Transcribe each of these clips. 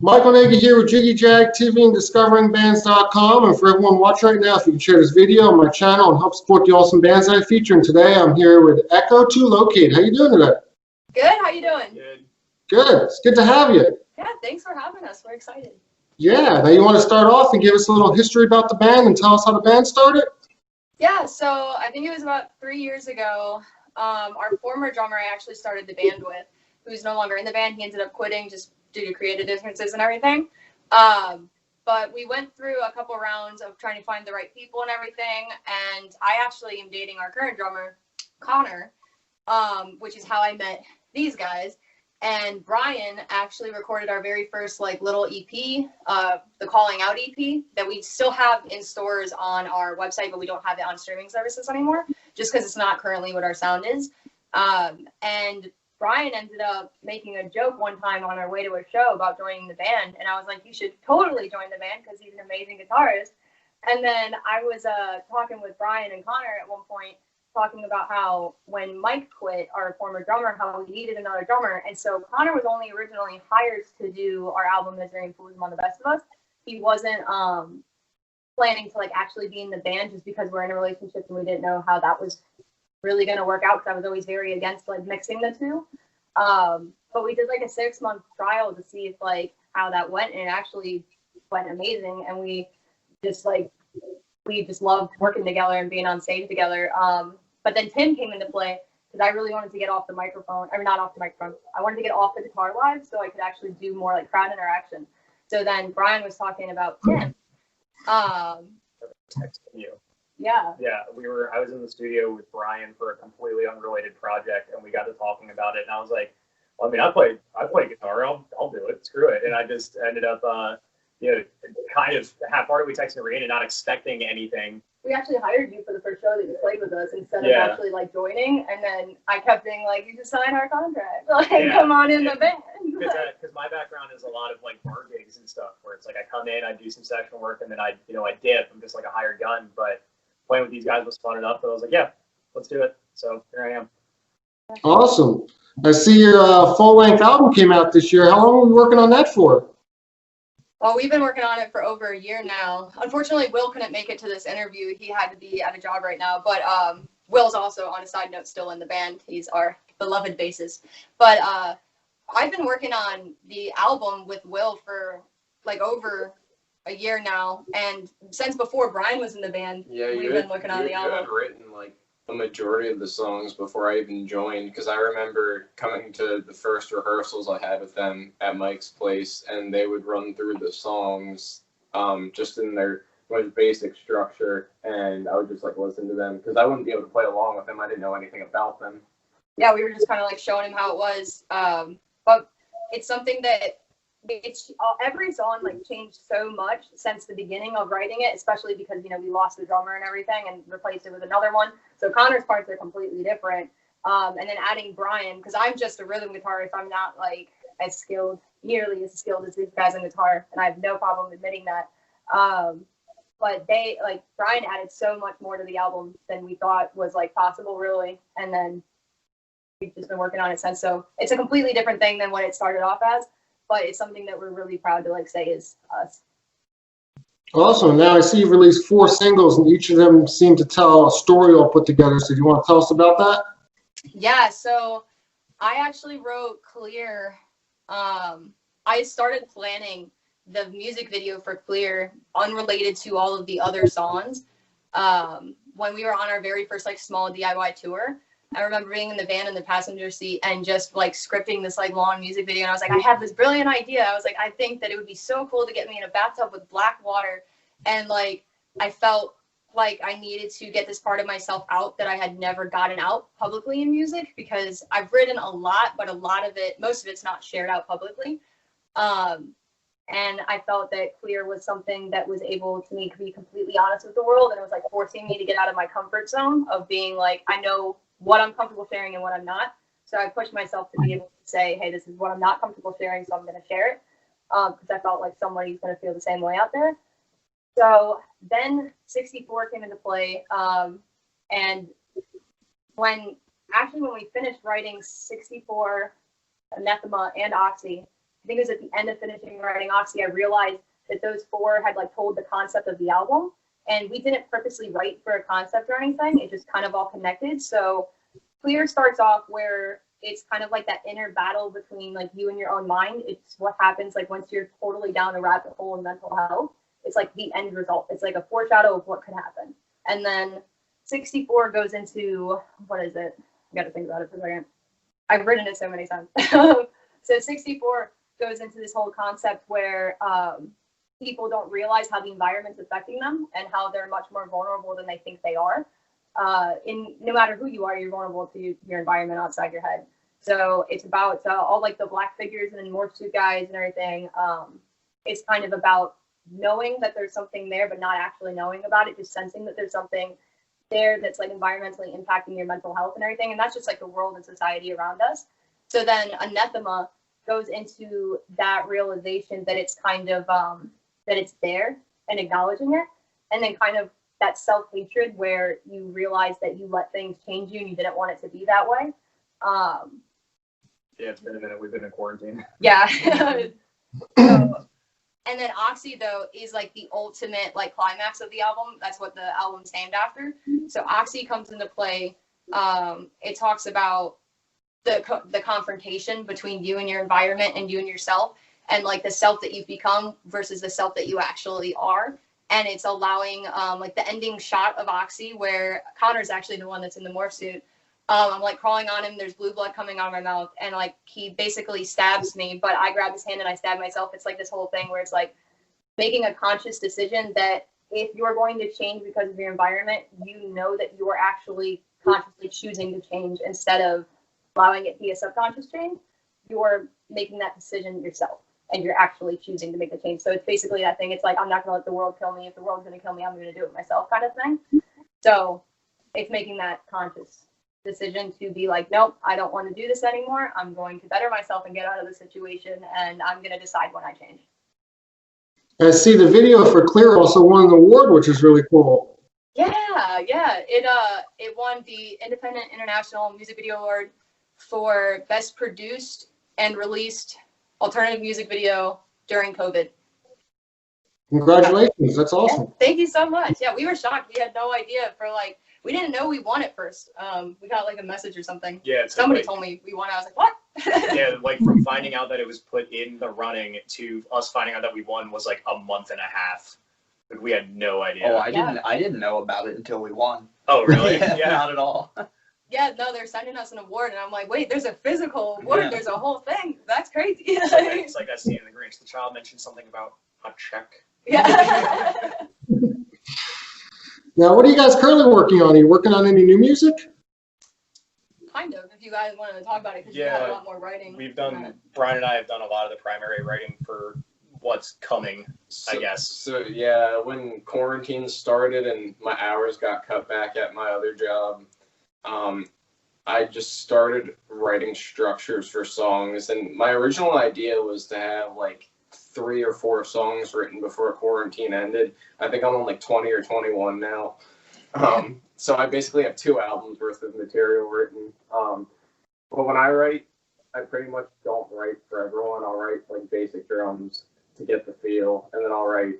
Michael Nagy here with Jiggy Jag TV and DiscoveringBands.com. And for everyone watching right now, if you can share this video on my channel and help support the awesome bands I feature. And today I'm here with Echo to Locate. How you doing today? Good. How you doing? Good. Good. It's good to have you. Yeah, thanks for having us. We're excited. Yeah. Now you want to start off and give us a little history about the band and tell us how the band started? Yeah, so I think it was about 3 years ago. Our former drummer I actually started the band with, who's no longer in the band. He ended up quitting just due to creative differences and everything. But we went through a couple rounds of trying to find the right people and everything. And I actually am dating our current drummer, Connor, which is how I met these guys. And Brian actually recorded our very first like little EP, the Calling Out EP, that we still have in stores on our website, but we don't have it on streaming services anymore, just because it's not currently what our sound is. And Brian ended up making a joke one time on our way to a show about joining the band, and I was like, you should totally join the band because he's an amazing guitarist. And then I was talking with Brian and Connor at one point, talking about how when Mike quit, our former drummer, how we needed another drummer. And so Connor was only originally hired to do our album Misery and Foolism on the Best of Us. He wasn't planning to like actually be in the band just because we're in a relationship and we didn't know how that was really going to work out, because I was always very against like mixing the two. But we did like a 6-month trial to see if like how that went, and it actually went amazing. And we just loved working together and being on stage together. But then Tim came into play because I really wanted to get off the microphone, or not off the microphone. I wanted to get off the guitar live so I could actually do more like crowd interaction. So then Brian was talking about Tim. Texting you. Yeah. Yeah, I was in the studio with Brian for a completely unrelated project, and we got to talking about it, and I was like, well, I mean, I play guitar, I'll do it, screw it. And I just ended up kind of half-heartedly texting Rhiannon, not expecting anything. We actually hired you for the first show that you played with us instead of actually like joining, and then I kept being like, you just signed our contract, like come on in the band. Because my background is a lot of like bar gigs and stuff where it's like I come in, I do some session work, and then I dip. I'm just like a hired gun, but playing with these guys was fun enough that I was like, yeah, let's do it. So here I am. Awesome. I see your full-length album came out this year. How long were you working on that for? Well, we've been working on it for over a year now. Unfortunately, Will couldn't make it to this interview. He had to be at a job right now. But Will's also, on a side note, still in the band. He's our beloved bassist. But I've been working on the album with Will for like over a year now. And since before Brian was in the band, we've been working on the album. You had written like a majority of the songs before I even joined, because I remember coming to the first rehearsals I had with them at Mike's place, and they would run through the songs just in their most basic structure, and I would just like listen to them because I wouldn't be able to play along with them. I didn't know anything about them. Yeah, we were just kind of like showing him how it was, but it's something that every song like changed so much since the beginning of writing it, especially because we lost the drummer and everything and replaced it with another one. So Connor's parts are completely different. And then adding Brian, because I'm just a rhythm guitarist, I'm not like nearly as skilled as these guys on guitar, and I have no problem admitting that. But Brian added so much more to the album than we thought was like possible, really. And then we've just been working on it since. So it's a completely different thing than what it started off as. But it's something that we're really proud to like say is us. Awesome. Now I see you've released 4 singles, and each of them seem to tell a story all put together. So do you want to tell us about that? Yeah. So I actually wrote Clear. I started planning the music video for Clear unrelated to all of the other songs. When we were on our very first like small DIY tour, I remember being in the van in the passenger seat and just like scripting this like long music video. And I was like, I have this brilliant idea. I was like, I think that it would be so cool to get me in a bathtub with black water. And like, I felt like I needed to get this part of myself out that I had never gotten out publicly in music, because I've written a lot, but most of it's not shared out publicly. And I felt that Clear was something that was able to me to be completely honest with the world. And it was like forcing me to get out of my comfort zone of being like, I know what I'm comfortable sharing and what I'm not. So I pushed myself to be able to say, hey, this is what I'm not comfortable sharing, so I'm going to share it, because I felt like somebody's going to feel the same way out there. So then 64 came into play, and when we finished writing 64, Anathema, and Oxy, I think it was at the end of finishing writing Oxy, I realized that those four had like told the concept of the album, and we didn't purposely write for a concept or anything. It just kind of all connected. So Clear starts off where it's kind of like that inner battle between like you and your own mind. It's what happens like once you're totally down the rabbit hole in mental health. It's like the end result. It's like a foreshadow of what could happen. And then 64 goes into, what is it? I got to think about it for a second. I've written it so many times. So 64 goes into this whole concept where people don't realize how the environment's affecting them and how they're much more vulnerable than they think they are. No matter who you are, you're vulnerable to your environment outside your head. So it's about all like the black figures and then morph suit guys and everything. It's kind of about knowing that there's something there, but not actually knowing about it, just sensing that there's something there that's like environmentally impacting your mental health and everything. And that's just like the world and society around us. So then Anathema goes into that realization that it's kind of, that it's there and acknowledging it. And then kind of that self-hatred where you realize that you let things change you and you didn't want it to be that way. Yeah, it's been a minute. We've been in quarantine. Yeah. So, and then Oxy though is like the ultimate like climax of the album. That's what the album's named after. So Oxy comes into play. It talks about the confrontation between you and your environment and you and yourself, and like the self that you've become versus the self that you actually are. And it's allowing like the ending shot of Oxy where Connor's actually the one that's in the morph suit. I'm like crawling on him. There's blue blood coming out of my mouth, and like he basically stabs me, but I grab his hand and I stab myself. It's like this whole thing where it's like making a conscious decision that if you're going to change because of your environment, you know that you are actually consciously choosing to change instead of allowing it to be a subconscious change. You're making that decision yourself, and you're actually choosing to make the change. So it's basically that thing. It's like, I'm not going to let the world kill me. If the world's going to kill me, I'm going to do it myself kind of thing. So it's making that conscious decision to be like, nope, I don't want to do this anymore. I'm going to better myself and get out of the situation, and I'm going to decide when I change. I see the video for Clear also won an award, which is really cool. Yeah. It won the Independent International Music Video Award for Best Produced and Released Alternative Music Video during COVID. Congratulations, that's awesome. Yeah, thank you so much. Yeah, we were shocked. We had no idea we didn't know we won it first. We got like a message or something. Yeah, somebody told me we won. I was like, what? Yeah, like from finding out that it was put in the running to us finding out that we won was like a month and a half. Like, we had no idea. Oh, I didn't know about it until we won. Oh, really? Yeah, not at all. Yeah, no, they're sending us an award, and I'm like, wait, there's a physical award. Yeah. There's a whole thing. That's crazy. It's like that scene in The Grinch. The child mentioned something about a check. Yeah. Now, what are you guys currently working on? Are you working on any new music? Kind of, if you guys want to talk about it, because you Yeah, have a lot more writing. Brian and I have done a lot of the primary writing for what's coming, I guess. So yeah, when quarantine started and my hours got cut back at my other job, I just started writing structures for songs, and my original idea was to have like 3 or 4 songs written before quarantine ended. I think I'm on like 20 or 21 now. So I basically have 2 albums worth of material written. But when I write, I pretty much don't write for everyone. I'll write like basic drums to get the feel, and then I'll write,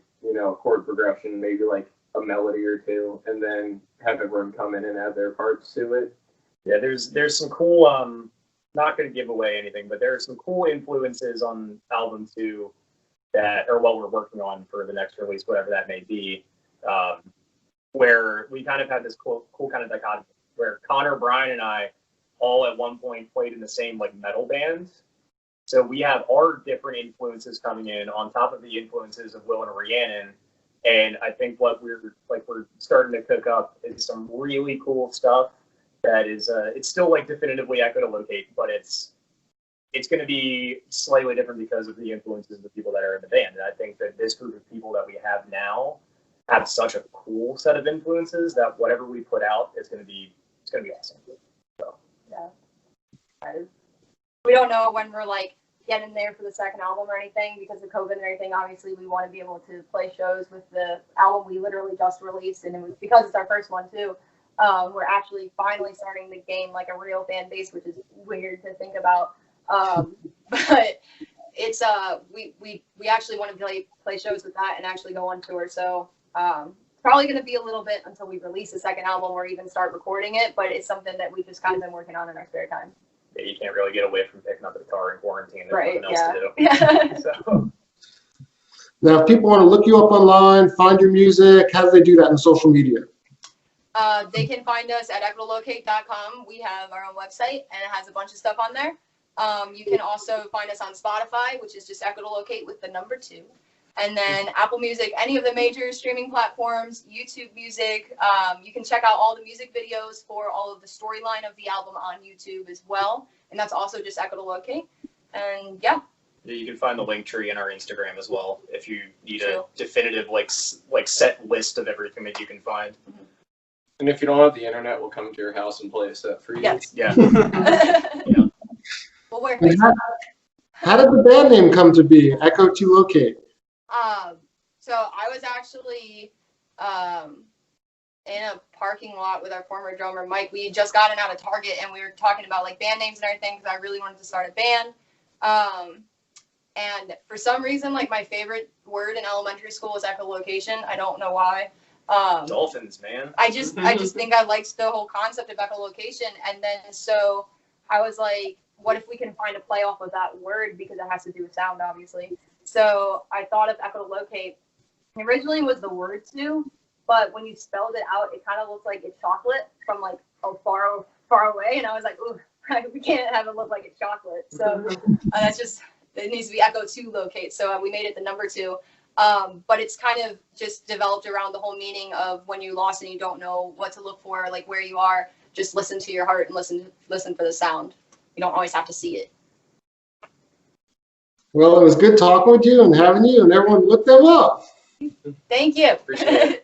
chord progression, maybe like a melody or 2, and then have everyone come in and add their parts to it. Yeah, there's some cool, not going to give away anything, but there are some cool influences on album 2 that, or what we're working on for the next release, whatever that may be, where we kind of had this cool kind of dichotomy where Connor, Brian, and I all at one point played in the same like metal band. So we have our different influences coming in on top of the influences of Will and Rhiannon. And I think what we're starting to cook up is some really cool stuff that is, it's still like definitively echolocate, but it's going to be slightly different because of the influences of the people that are in the band. And I think that this group of people that we have now have such a cool set of influences that whatever we put out is going to be awesome. So Yeah. We don't know when we're like getting there for the second album or anything because of COVID and everything. Obviously, we want to be able to play shows with the album we literally just released, and it was because it's our first one too. We're actually finally starting to gain like a real fan base, which is weird to think about. But it's we actually want to play shows with that and actually go on tour. So probably going to be a little bit until we release the second album or even start recording it. But it's something that we've just kind of been working on in our spare time. Yeah, you can't really get away from picking up a guitar in quarantine. There's Right? nothing else to do. Yeah. So. Now, if people want to look you up online, find your music, how do they do that in social media? They can find us at equitalocate.com. We have our own website and it has a bunch of stuff on there. You can also find us on Spotify, which is just Equitalocate with the number 2. And then Apple Music, any of the major streaming platforms, YouTube Music. You can check out all the music videos for all of the storyline of the album on YouTube as well. And that's also just Equitalocate. And yeah. You can find the link tree in our Instagram as well if you need True. a definitive like set list of everything that you can find. And if you don't have the internet, we'll come to your house and play a set for you. Yes. Yeah. Yeah. We'll work And with how did the band name come to be, Echo to Locate? So I was actually in a parking lot with our former drummer, Mike. We had just gotten out of Target and we were talking about like band names and everything because I really wanted to start a band. And for some reason, like my favorite word in elementary school was echolocation. I don't know why. Dolphins, man. I just think I liked the whole concept of echolocation. And then so I was like, what if we can find a play off of that word because it has to do with sound, obviously. So I thought of echolocation. Originally it was the word two, but when you spelled it out, it kind of looked like it's chocolate from like far away. And I was like, ooh, we can't have it look like it's chocolate. So that's just, it needs to be echo to locate. So we made it the number 2. But it's kind of just developed around the whole meaning of when you're lost and you don't know what to look for, like where you are, just listen to your heart and listen for the sound. You don't always have to see it. Well, it was good talking with you and having you, and everyone look them up. Thank you. Appreciate it.